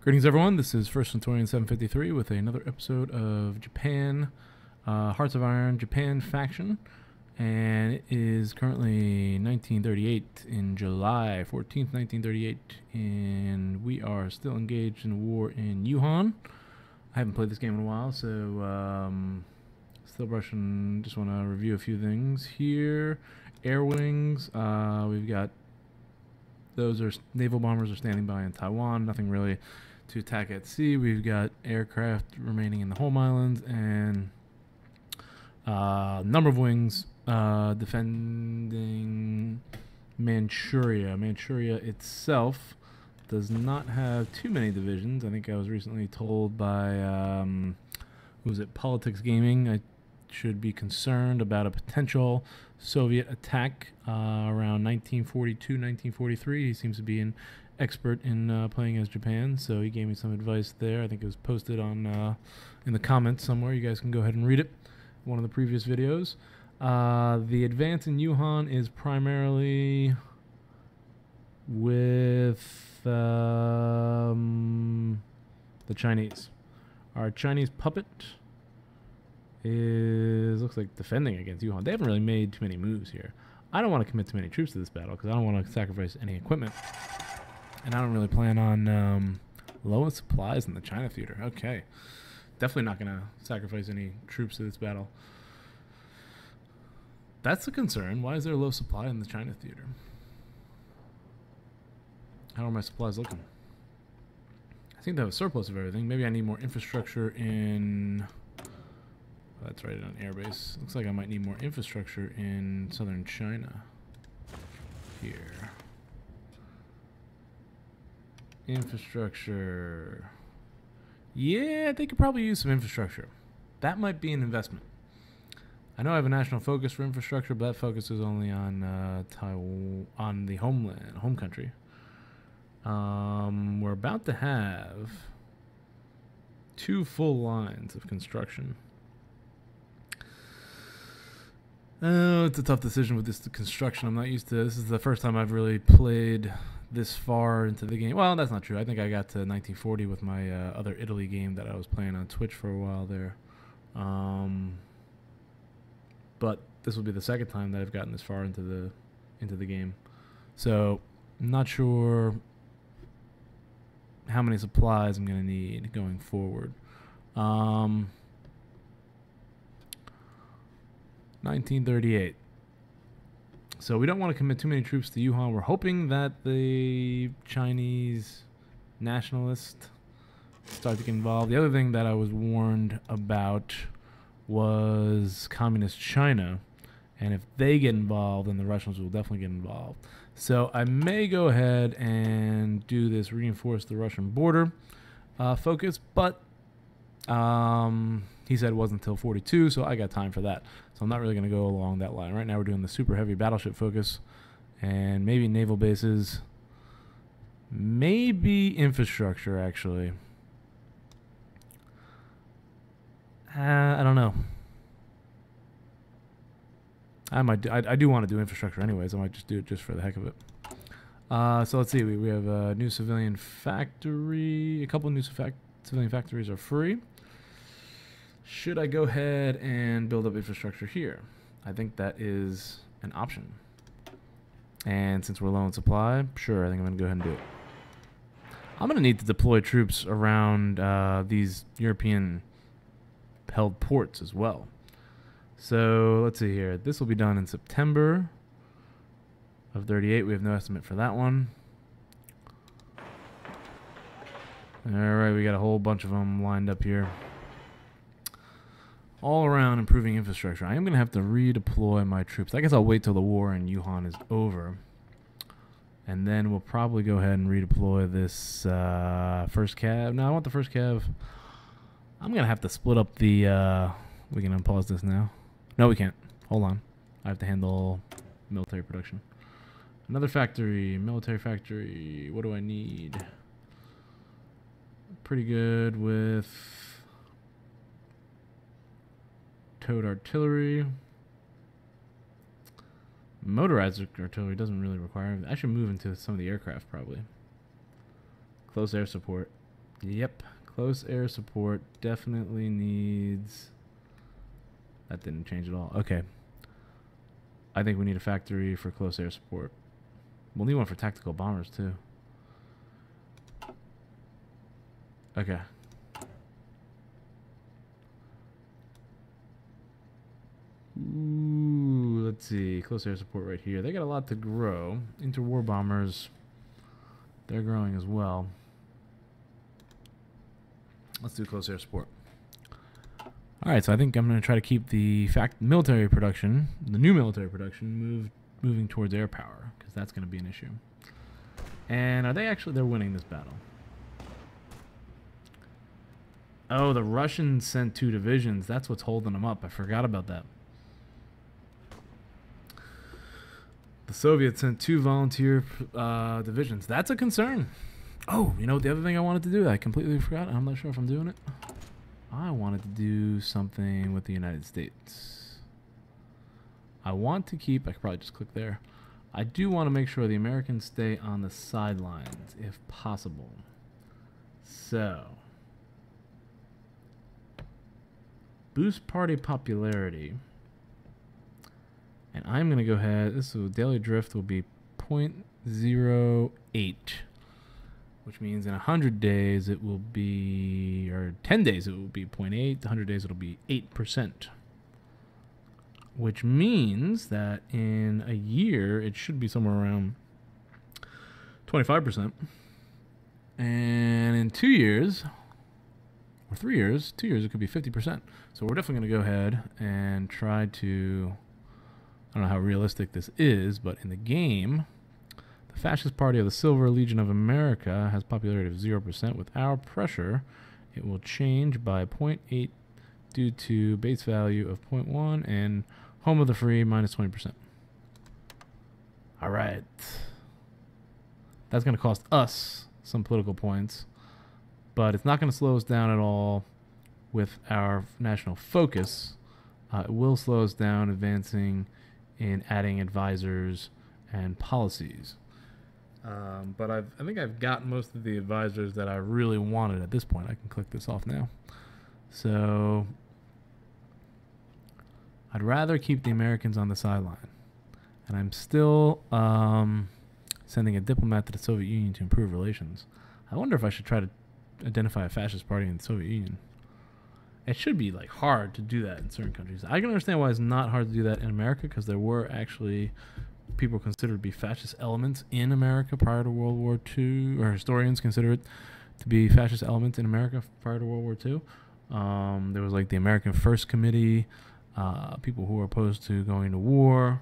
Greetings, everyone. This is First Centurion 753 with another episode of Japan, Hearts of Iron Japan faction, and it is currently 1938 in July 14th, 1938, and we are still engaged in a war in Yunnan. I haven't played this game in a while, so still brushing. Just want to review a few things here. Air wings. We've got those are naval bombers are standing by in Taiwan. Nothing really to attack at sea. We've got aircraft remaining in the home islands and number of wings defending Manchuria. Manchuria itself does not have too many divisions. I think I was recently told by who was it, Politics Gaming, I should be concerned about a potential Soviet attack around 1942, 1943. He seems to be an expert in playing as Japan, so he gave me some advice there. I think it was posted on in the comments somewhere. You guys can go ahead and read it. One of the previous videos. The advance in Yunnan is primarily with the Chinese. Our Chinese puppet looks like defending against Yunnan. They haven't really made too many moves here. I don't want to commit too many troops to this battle because I don't want to sacrifice any equipment. And I don't really plan on low supplies in the China theater. Okay. Definitely not going to sacrifice any troops to this battle. That's a concern. Why is there low supply in the China theater? How are my supplies looking? I think they have a surplus of everything. Maybe I need more infrastructure in... Oh, that's right, on airbase. Looks like I might need more infrastructure in southern China. Here. Infrastructure. Yeah, they could probably use some infrastructure. That might be an investment. I know I have a national focus for infrastructure, but that focus is only on Taiwan, on the homeland, home country. We're about to have 2 full lines of construction. Oh, it's a tough decision with this construction. I'm not used to. This is the first time I've really played this far into the game. Well, that's not true. I think I got to 1940 with my other Italy game that I was playing on Twitch for a while there. But this will be the second time that I've gotten this far into the game. So I'm not sure how many supplies I'm going to need going forward. 1938. So we don't want to commit too many troops to Yunnan. We're hoping that the Chinese nationalists start to get involved. The other thing that I was warned about was Communist China. And if they get involved, then the Russians will definitely get involved. So I may go ahead and do this reinforce the Russian border focus, but he said it wasn't until 42, so I got time for that. So I'm not really going to go along that line. Right now we're doing the super heavy battleship focus and maybe naval bases, maybe infrastructure, actually. I don't know. I do want to do infrastructure anyways. I might just do it just for the heck of it. So let's see. We have a new civilian factory. A couple of new civilian factories are free. Should I go ahead and build up infrastructure here? I think that is an option. And since we're low on supply, sure, I think I'm going to go ahead and do it. I'm going to need to deploy troops around these European-held ports as well. So let's see here. This will be done in September of 38. We have no estimate for that one. All right, we got a whole bunch of them lined up here. All around improving infrastructure. I am going to have to redeploy my troops. I guess I'll wait till the war in Yunnan is over. And then we'll probably go ahead and redeploy this first cav. No, I want the first cav. I'm going to have to split up the... we can unpause this now. No, we can't. Hold on. I have to handle military production. Another factory. Military factory. What do I need? Pretty good with... towed artillery. Motorized artillery doesn't really require... I should move into some of the aircraft, probably. Close air support. Yep. Close air support definitely needs... That didn't change at all. Okay. I think we need a factory for close air support. We'll need one for tactical bombers, too. Okay. Ooh, let's see. Close air support right here. They got a lot to grow. Interwar bombers, they're growing as well. Let's do close air support. Alright, so I think I'm going to try to keep the military production, the new military production, moving towards air power, because that's going to be an issue. And are they actually... They're winning this battle. Oh, the Russians sent 2 divisions. That's what's holding them up. I forgot about that. The Soviets sent 2 volunteer divisions. That's a concern. Oh, you know the other thing I wanted to do? I completely forgot. I'm not sure if I'm doing it. I wanted to do something with the United States. I want to keep... I could probably just click there. I do want to make sure the Americans stay on the sidelines, if possible. So... boost party popularity. And I'm going to go ahead... daily drift will be 0.08. Which means in 100 days it will be... Or 10 days it will be 0.8. 100 days it will be 8%. Which means that in a year it should be somewhere around 25%. And in 2 years... Or 3 years... 2 years it could be 50%. So we're definitely going to go ahead and try to... I don't know how realistic this is, but in the game... The Fascist Party of the Silver Legion of America has popularity of 0%. With our pressure, it will change by 0.8 due to base value of 0.1 and Home of the Free minus 20%. All right. That's going to cost us some political points, but it's not going to slow us down at all with our national focus. It will slow us down advancing in adding advisors and policies. But I think I've got most of the advisors that I really wanted at this point. I can click this off now. So I'd rather keep the Americans on the sideline. And I'm still sending a diplomat to the Soviet Union to improve relations. I wonder if I should try to identify a fascist party in the Soviet Union. It should be like hard to do that in certain countries. I can understand why it's not hard to do that in America, because there were actually... people considered to be fascist elements in America prior to World War II, or historians consider it to be fascist elements in America prior to World War II. There was like the American First Committee, people who were opposed to going to war,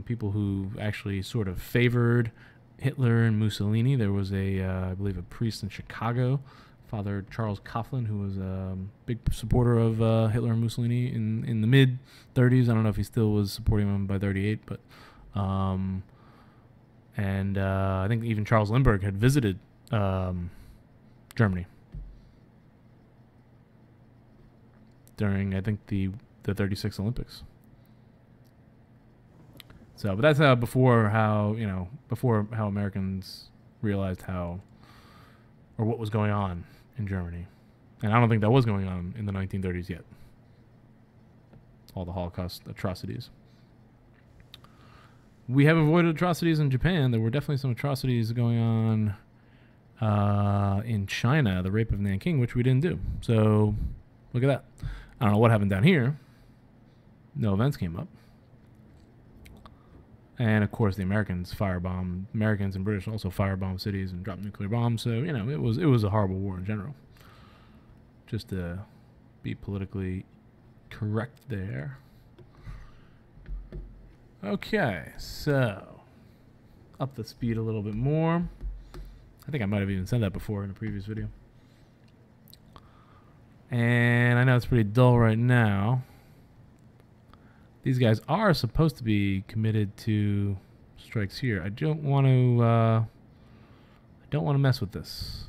people who actually sort of favored Hitler and Mussolini. There was I believe a priest in Chicago, Father Charles Coughlin, who was a big supporter of Hitler and Mussolini in the mid-30s. I don't know if he still was supporting them by 38, but... I think even Charles Lindbergh had visited Germany during, I think, the 36 Olympics. So, but that's before how Americans realized how... or what was going on in Germany. And I don't think that was going on in the 1930s yet. All the Holocaust atrocities. We have avoided atrocities in Japan. There were definitely some atrocities going on in China, the rape of Nanking, which we didn't do. So, look at that. I don't know what happened down here. No events came up. And, of course, the Americans and British also firebombed cities and dropped nuclear bombs. So, you know, it was a horrible war in general. Just to be politically correct there. Okay, so up the speed a little bit more. I think I might have even said that before in a previous video. And I know it's pretty dull right now. These guys are supposed to be committed to strikes here. I don't want to mess with this.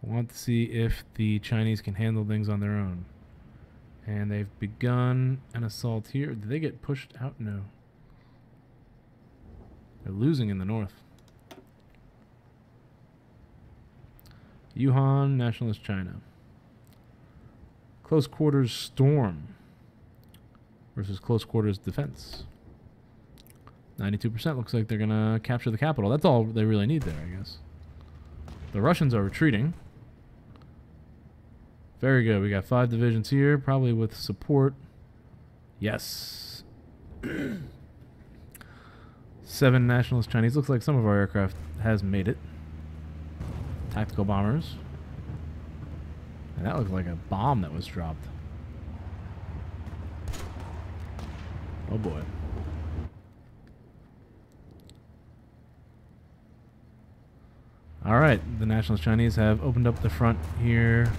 I want to see if the Chinese can handle things on their own. And they've begun an assault here. Did they get pushed out? No. They're losing in the north. Yuan, Nationalist China. Close quarters storm versus close quarters defense. 92% looks like they're going to capture the capital. That's all they really need there, I guess. The Russians are retreating. Very good. We got 5 divisions here, probably with support. Yes. 7 nationalist Chinese. Looks like some of our aircraft has made it. Tactical bombers. And that looks like a bomb that was dropped. Oh boy. Alright, the nationalist Chinese have opened up the front here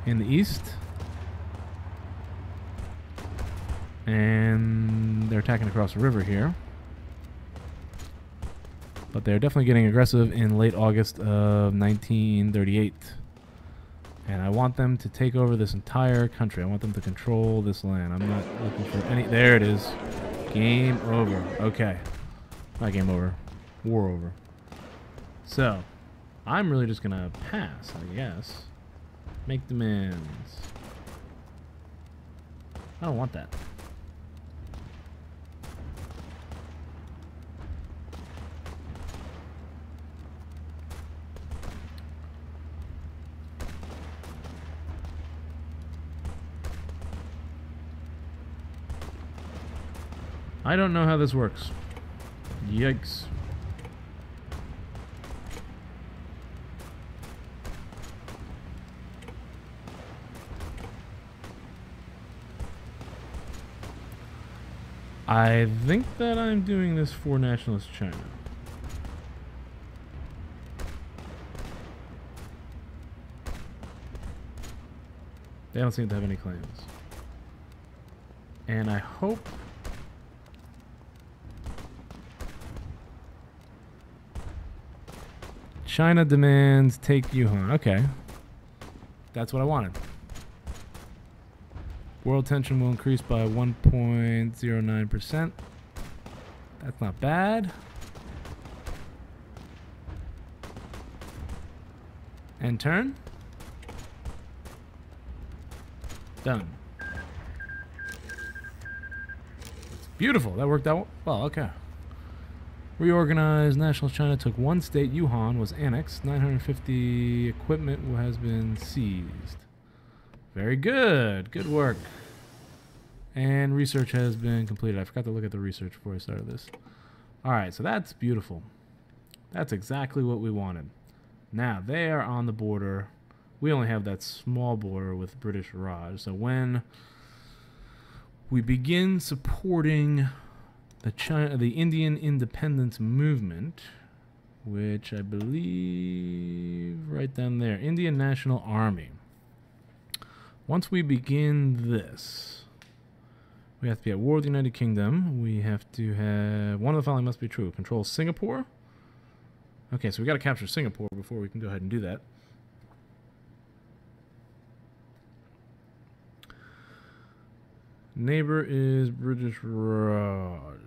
in the east. And they're attacking across the river here. But they're definitely getting aggressive in late August of 1938. And I want them to take over this entire country. I want them to control this land. I'm not looking for any... There it is. Game over. Okay. Not game over. War over. So, I'm really just going to pass, I guess. Make demands. I don't want that. I don't know how this works. Yikes. I think that I'm doing this for Nationalist China. They don't seem to have any claims. And I hope... China demands take Yunnan. Okay. That's what I wanted. World tension will increase by 1.09%. That's not bad. And turn. Done. Beautiful. That worked out well. Okay. Reorganized. National China took one state. Yunnan was annexed. 950 equipment has been seized. Very good. Good work. And research has been completed. I forgot to look at the research before I started this. Alright, so that's beautiful. That's exactly what we wanted. Now, they are on the border. We only have that small border with British Raj. So when we begin supporting the Indian independence movement, which I believe right down there, Indian National Army. Once we begin this, we have to be at war with the United Kingdom. We have to have... One of the following must be true. Control Singapore. Okay, so we got to capture Singapore before we can go ahead and do that. Neighbor is British Raj.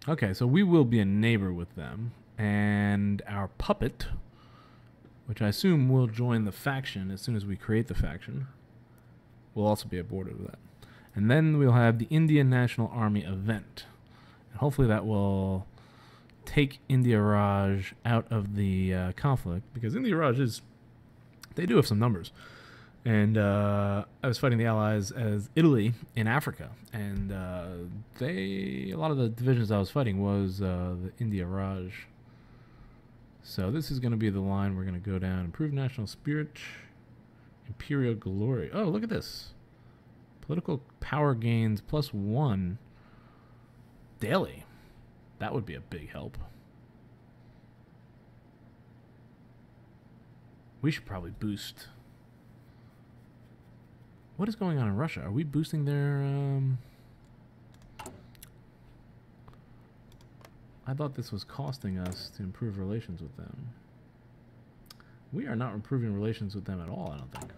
Okay, so we will be a neighbor with them. And our puppet... which I assume will join the faction as soon as we create the faction, will also be aboard of that. And then we'll have the Indian National Army event. And hopefully that will take India Raj out of the conflict, because India Raj is... They do have some numbers. And I was fighting the Allies as Italy in Africa. And a lot of the divisions I was fighting was the India Raj. So this is going to be the line we're going to go down. Improve national spirit. Imperial glory. Oh, look at this. Political power gains +1 daily. That would be a big help. We should probably boost. What is going on in Russia? Are we boosting their... I thought this was costing us to improve relations with them. We are not improving relations with them at all, I don't think.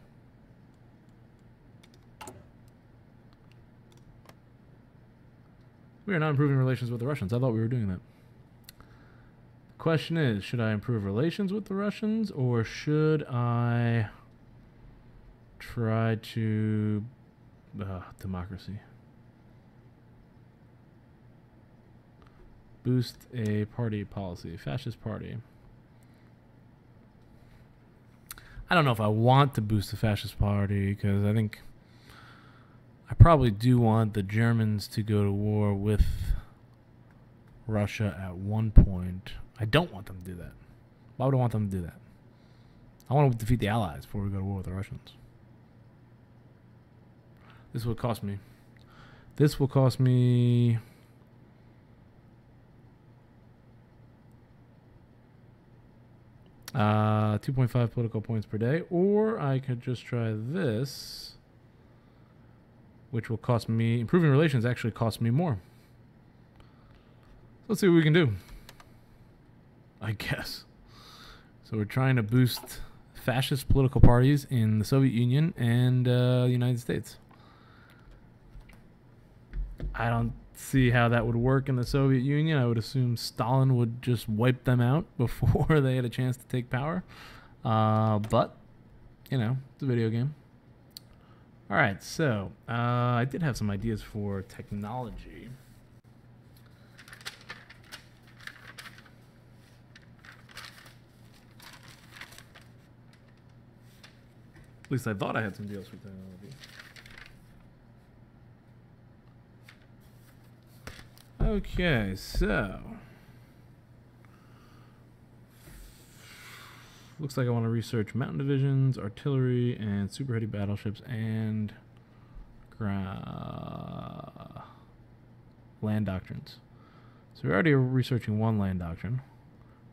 We are not improving relations with the Russians. I thought we were doing that. Question is, should I improve relations with the Russians, or should I try to democracy? Boost a party policy. Fascist party. I don't know if I want to boost the fascist party, because I think I probably do want the Germans to go to war with Russia at one point. I don't want them to do that. Why would I want them to do that? I want to defeat the Allies before we go to war with the Russians. This will cost me. This will cost me 2.5 political points per day, or I could just try this, which will cost me, improving relations actually costs me more. Let's see what we can do, I guess. So we're trying to boost fascist political parties in the Soviet Union and the United States. I don't see how that would work in the Soviet Union. I would assume Stalin would just wipe them out before they had a chance to take power. But, you know, it's a video game. All right, so I did have some ideas for technology. At least I thought I had some deals for technology. Okay, so looks like I want to research mountain divisions, artillery, and super heavy battleships, and land doctrines. So we're already researching one land doctrine.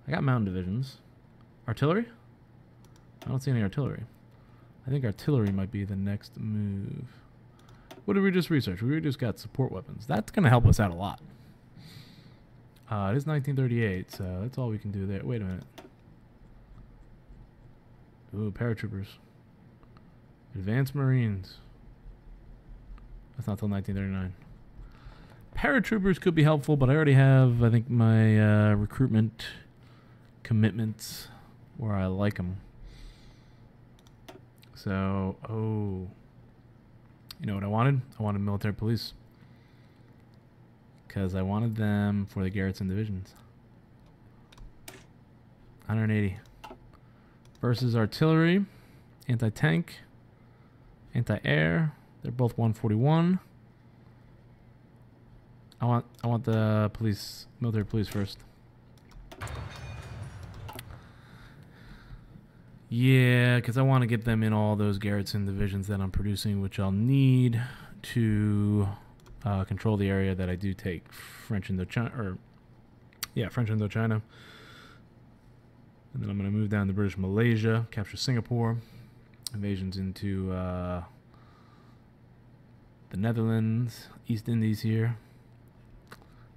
I got mountain divisions. Artillery? I don't see any artillery. I think artillery might be the next move. What did we just research? We just got support weapons. That's going to help us out a lot. It is 1938, so that's all we can do there. Wait a minute. Ooh, paratroopers. Advanced Marines. That's not till 1939. Paratroopers could be helpful, but I already have, I think, my recruitment commitments where I like them. So, oh. You know what I wanted? I wanted military police. Because I wanted them for the garrison divisions. 180. Versus artillery, anti-tank, anti-air. They're both 141. I want the police, military police first. Yeah, because I want to get them in all those garrison divisions that I'm producing, which I'll need to control the area that I do take, French Indochina, or yeah, French Indochina. And then I'm going to move down to British Malaysia, capture Singapore, invasions into the Netherlands, East Indies here,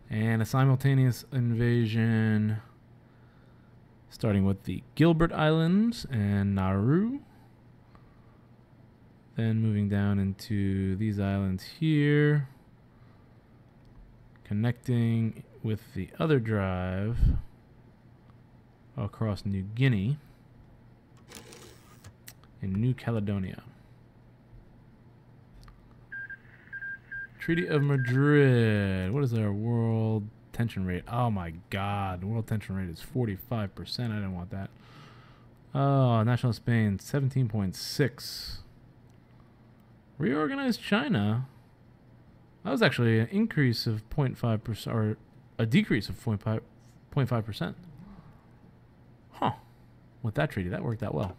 and a simultaneous invasion starting with the Gilbert Islands and Nauru, then moving down into these islands here, connecting with the other drive across New Guinea and New Caledonia. Treaty of Madrid. What is our world tension rate? Oh my god, the world tension rate is 45%. I didn't want that. Oh, National Spain, 17.6. Reorganized China. That was actually an increase of 0.5%, or a decrease of 0.5%. Huh. With that treaty, that worked out well.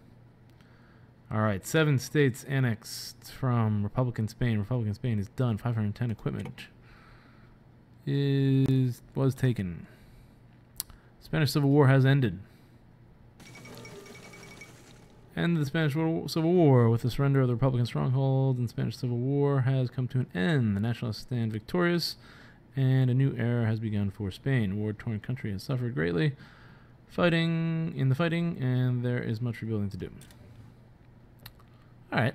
All right, 7 states annexed from Republican Spain. Republican Spain is done. 510 equipment was taken. Spanish Civil War has ended. End the Spanish Civil War with the surrender of the Republican stronghold, and Spanish Civil War has come to an end. The Nationalists stand victorious, and a new era has begun for Spain. War-torn country has suffered greatly, fighting, and there is much rebuilding to do. All right,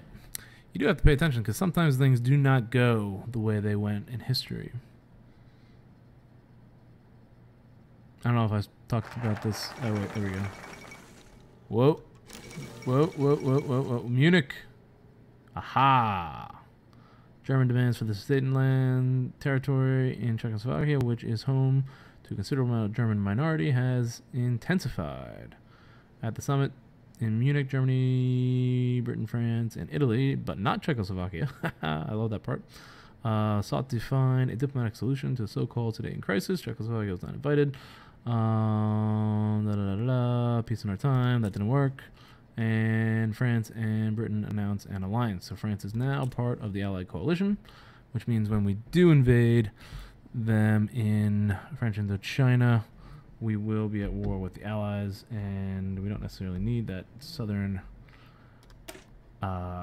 you do have to pay attention because sometimes things do not go the way they went in history. I don't know if I talked about this. Oh, wait, there we go. Whoa. Whoa, whoa, whoa, whoa, whoa. Munich. Aha. German demands for the Sudetenland territory in Czechoslovakia, which is home to a considerable amount of German minority, has intensified. At the summit in Munich, Germany, Britain, France, and Italy, but not Czechoslovakia, I love that part, sought to find a diplomatic solution to the so-called Sudetan crisis. Czechoslovakia was not invited. Peace in our time. That didn't work. And France and Britain announced an alliance. So France is now part of the Allied coalition, which means when we do invade them in French Indochina, we will be at war with the Allies, and we don't necessarily need that southern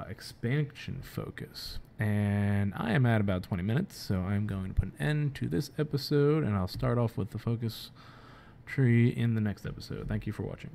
expansion focus. And I am at about 20 minutes, so I'm going to put an end to this episode, and I'll start off with the focus tree in the next episode. Thank you for watching.